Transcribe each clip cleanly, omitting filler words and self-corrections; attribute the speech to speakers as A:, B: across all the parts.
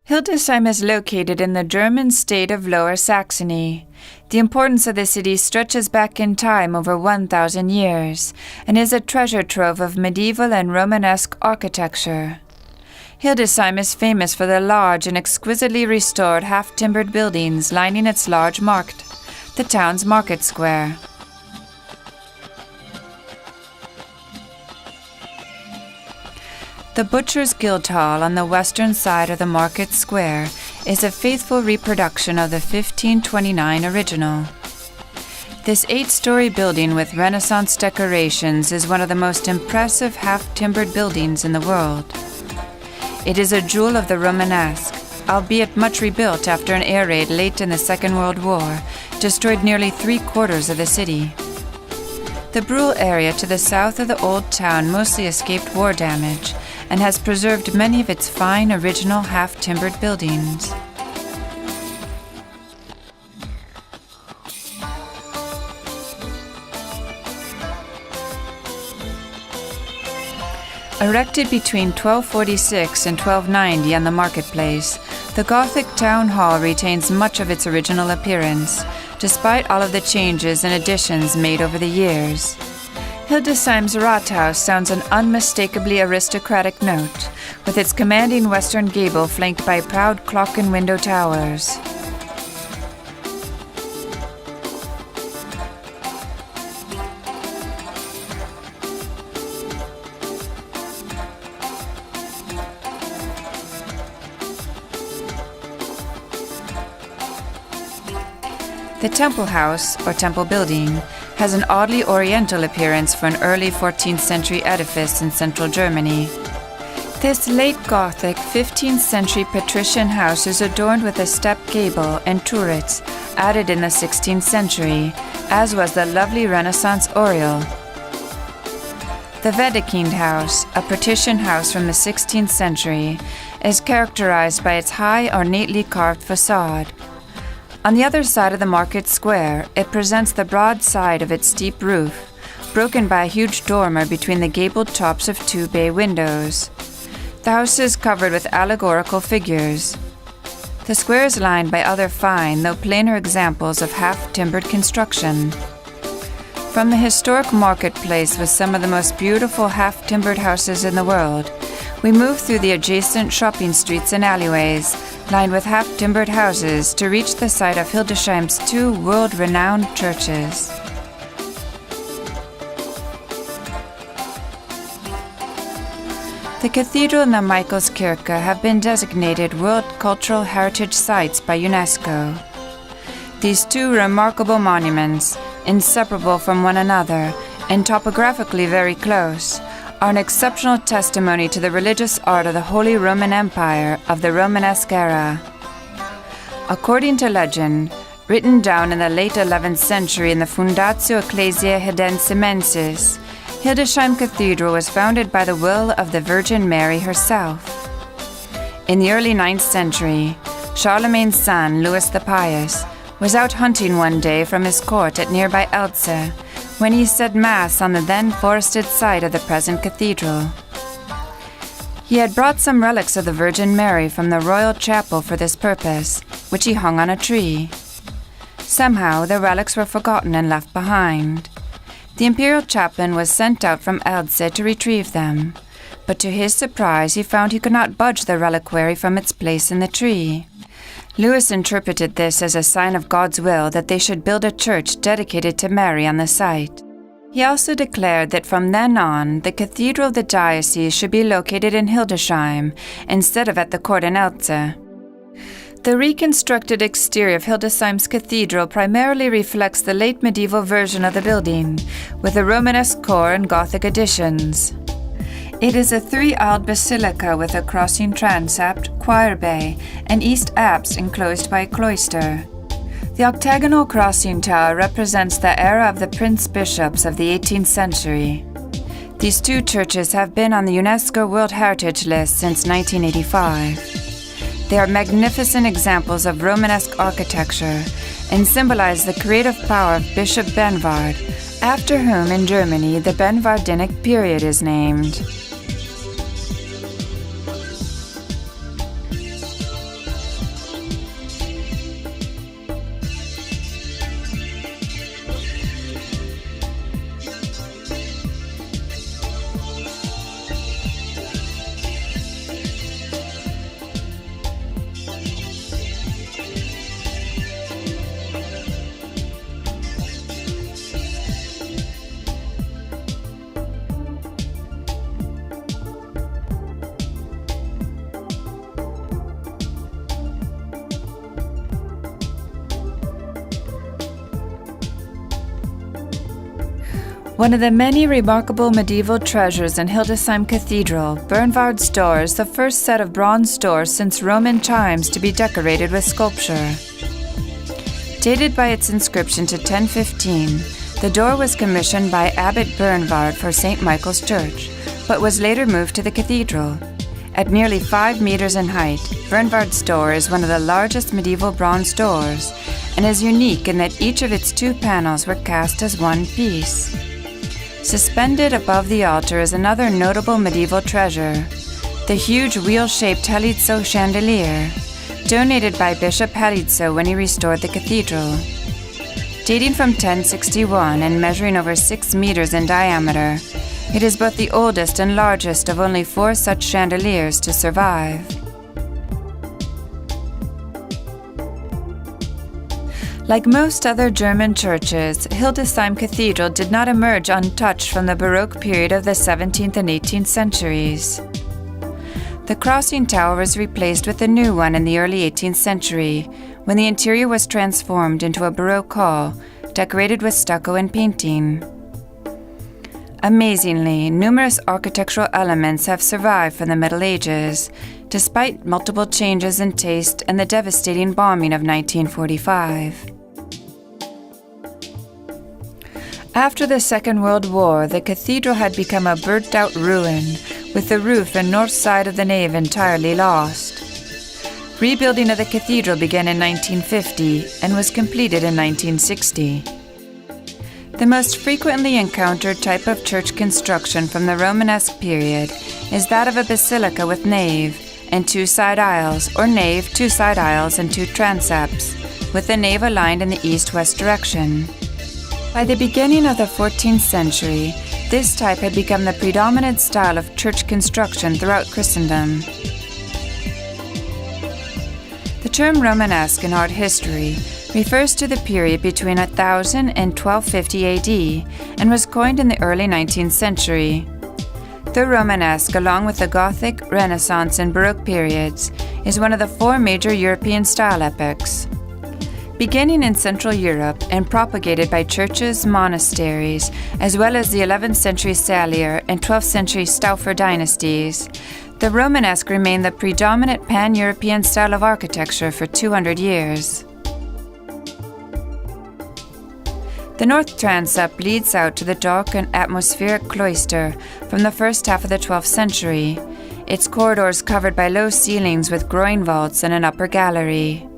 A: Hildesheim is located in the German state of Lower Saxony. The importance of the city stretches back in time over 1,000 years and is a treasure trove of medieval and Romanesque architecture. Hildesheim is famous for the large and exquisitely restored half-timbered buildings lining its large markt, the town's market square. The Butcher's Guildhall on the western side of the market square is a faithful reproduction of the 1529 original. This 8-story building with Renaissance decorations is one of the most impressive half-timbered buildings in the world. It is a jewel of the Romanesque, albeit much rebuilt after an air raid late in the Second World War destroyed nearly 3/4 of the city. The Brühl area to the south of the old town mostly escaped war damage and has preserved many of its fine original half-timbered buildings. Erected between 1246 and 1290 on the marketplace, the Gothic town hall retains much of its original appearance, despite all of the changes and additions made over the years. Hildesheim's Rathaus sounds an unmistakably aristocratic note, with its commanding western gable flanked by proud clock and window towers. The Temple House, or Temple Building, has an oddly oriental appearance for an early 14th century edifice in central Germany. This late Gothic 15th century patrician house is adorned with a stepped gable and turrets added in the 16th century, as was the lovely Renaissance oriel. The Wedekind House, a patrician house from the 16th century, is characterized by its high, ornately carved facade. On the other side of the market square, it presents the broad side of its steep roof, broken by a huge dormer between the gabled tops of 2 bay windows. The house is covered with allegorical figures. The square is lined by other fine, though plainer examples of half-timbered construction. From the historic marketplace with some of the most beautiful half-timbered houses in the world, we move through the adjacent shopping streets and alleyways, lined with half-timbered houses, to reach the site of Hildesheim's 2 world-renowned churches. The cathedral and the Michaelskirche have been designated World Cultural Heritage Sites by UNESCO. These 2 remarkable monuments, inseparable from one another and topographically very close, are an exceptional testimony to the religious art of the Holy Roman Empire of the Romanesque era. According to legend, written down in the late 11th century in the Fundatio Ecclesiae Hildesheim, Hildesheim Cathedral was founded by the will of the Virgin Mary herself. In the early 9th century, Charlemagne's son, Louis the Pious, was out hunting one day from his court at nearby Elze, when he said Mass on the then forested site of the present cathedral. He had brought some relics of the Virgin Mary from the royal chapel for this purpose, which he hung on a tree. Somehow the relics were forgotten and left behind. The imperial chaplain was sent out from Elze to retrieve them, but to his surprise he found he could not budge the reliquary from its place in the tree. Louis interpreted this as a sign of God's will that they should build a church dedicated to Mary on the site. He also declared that from then on, the cathedral of the diocese should be located in Hildesheim instead of at the court in Elze. The reconstructed exterior of Hildesheim's cathedral primarily reflects the late medieval version of the building, with a Romanesque core and Gothic additions. It is a 3-aisled basilica with a crossing transept, choir bay, and east apse enclosed by a cloister. The octagonal crossing tower represents the era of the prince-bishops of the 18th century. These 2 churches have been on the UNESCO World Heritage List since 1985. They are magnificent examples of Romanesque architecture and symbolize the creative power of Bishop Benward, after whom in Germany the Benwardinic period is named. One of the many remarkable medieval treasures in Hildesheim Cathedral, Bernward's door is the first set of bronze doors since Roman times to be decorated with sculpture. Dated by its inscription to 1015, the door was commissioned by Abbot Bernward for St. Michael's Church, but was later moved to the cathedral. At nearly 5 meters in height, Bernward's door is one of the largest medieval bronze doors and is unique in that each of its 2 panels were cast as one piece. Suspended above the altar is another notable medieval treasure, the huge wheel-shaped Hildesheim chandelier, donated by Bishop Hildesheim when he restored the cathedral. Dating from 1061 and measuring over 6 meters in diameter, it is both the oldest and largest of only 4 such chandeliers to survive. Like most other German churches, Hildesheim Cathedral did not emerge untouched from the Baroque period of the 17th and 18th centuries. The crossing tower was replaced with a new one in the early 18th century, when the interior was transformed into a Baroque hall, decorated with stucco and painting. Amazingly, numerous architectural elements have survived from the Middle Ages, despite multiple changes in taste and the devastating bombing of 1945. After the Second World War, the cathedral had become a burnt-out ruin, with the roof and north side of the nave entirely lost. Rebuilding of the cathedral began in 1950 and was completed in 1960. The most frequently encountered type of church construction from the Romanesque period is that of a basilica with nave and 2 side aisles, or nave, 2 side aisles, and 2 transepts, with the nave aligned in the east-west direction. By the beginning of the 14th century, this type had become the predominant style of church construction throughout Christendom. The term Romanesque in art history refers to the period between 1000 and 1250 AD and was coined in the early 19th century. The Romanesque, along with the Gothic, Renaissance, and Baroque periods, is one of the 4 major European style epochs. Beginning in Central Europe and propagated by churches, monasteries, as well as the 11th century Salier and 12th century Stauffer dynasties, the Romanesque remained the predominant pan-European style of architecture for 200 years. The north transept leads out to the dark and atmospheric cloister from the first half of the 12th century, its corridors covered by low ceilings with groin vaults and an upper gallery.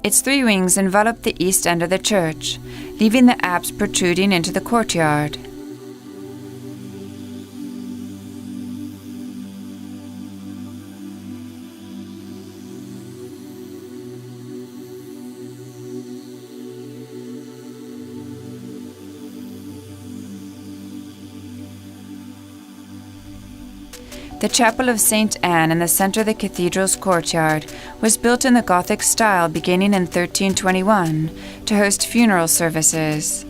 A: Its 3 wings envelop the east end of the church, leaving the apse protruding into the courtyard. The Chapel of St. Anne in the center of the cathedral's courtyard was built in the Gothic style beginning in 1321 to host funeral services.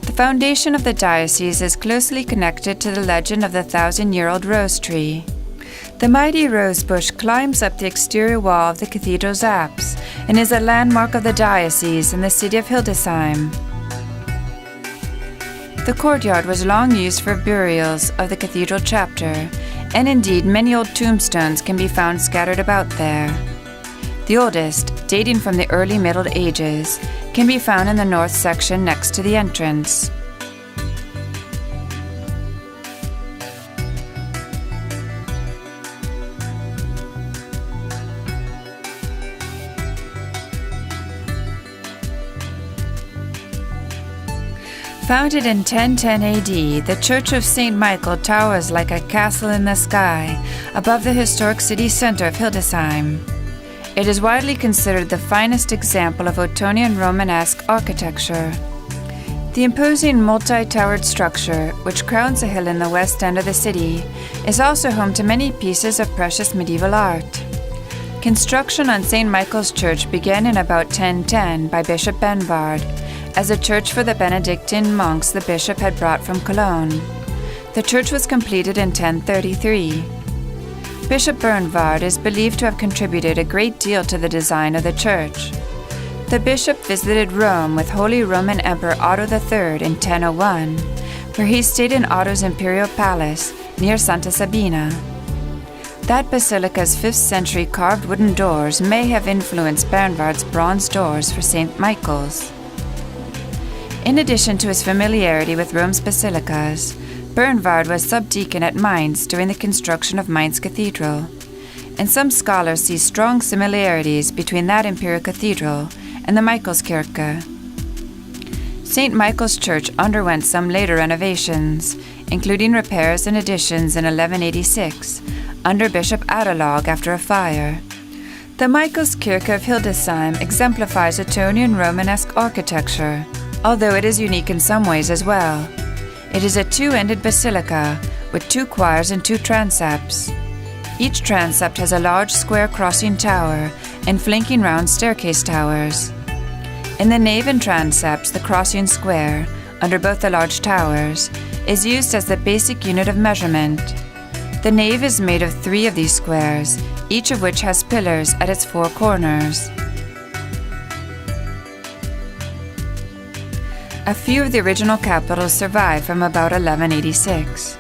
A: The foundation of the diocese is closely connected to the legend of the 1,000-year-old rose tree. The mighty rose bush climbs up the exterior wall of the cathedral's apse and is a landmark of the diocese in the city of Hildesheim. The courtyard was long used for burials of the cathedral chapter, and indeed many old tombstones can be found scattered about there. The oldest, dating from the early Middle Ages, can be found in the north section next to the entrance. Founded in 1010 AD, the Church of St. Michael towers like a castle in the sky above the historic city center of Hildesheim. It is widely considered the finest example of Ottonian Romanesque architecture. The imposing multi-towered structure, which crowns a hill in the west end of the city, is also home to many pieces of precious medieval art. Construction on St. Michael's Church began in about 1010 by Bishop Bernward, as a church for the Benedictine monks the bishop had brought from Cologne. The church was completed in 1033. Bishop Bernward is believed to have contributed a great deal to the design of the church. The bishop visited Rome with Holy Roman Emperor Otto III in 1001, where he stayed in Otto's imperial palace near Santa Sabina. That basilica's 5th century carved wooden doors may have influenced Bernward's bronze doors for St. Michael's. In addition to his familiarity with Rome's basilicas, Bernward was subdeacon at Mainz during the construction of Mainz Cathedral, and some scholars see strong similarities between that imperial cathedral and the Michaelskirche. St. Michael's Church underwent some later renovations, including repairs and additions in 1186, under Bishop Adalog after a fire. The Michaelskirche of Hildesheim exemplifies Ottonian Romanesque architecture, although it is unique in some ways as well. It is a two-ended basilica with 2 choirs and 2 transepts. Each transept has a large square crossing tower and flanking round staircase towers. In the nave and transepts, the crossing square, under both the large towers, is used as the basic unit of measurement. The nave is made of 3 of these squares, each of which has pillars at its 4 corners. A few of the original capitals survive from about 1186.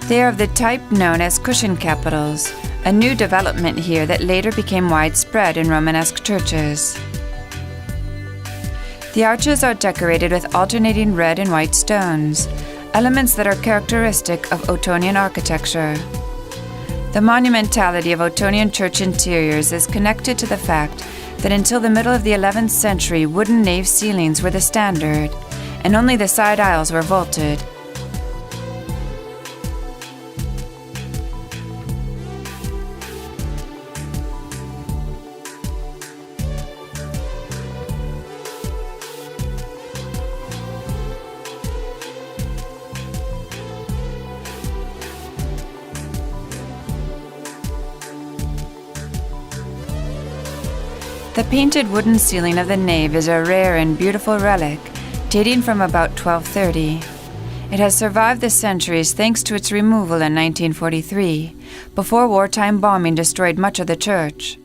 A: They are of the type known as cushion capitals, a new development here that later became widespread in Romanesque churches. The arches are decorated with alternating red and white stones, elements that are characteristic of Ottonian architecture. The monumentality of Ottonian church interiors is connected to the fact that until the middle of the 11th century, wooden nave ceilings were the standard, and only the side aisles were vaulted. The painted wooden ceiling of the nave is a rare and beautiful relic, dating from about 1230. It has survived the centuries thanks to its removal in 1943, before wartime bombing destroyed much of the church.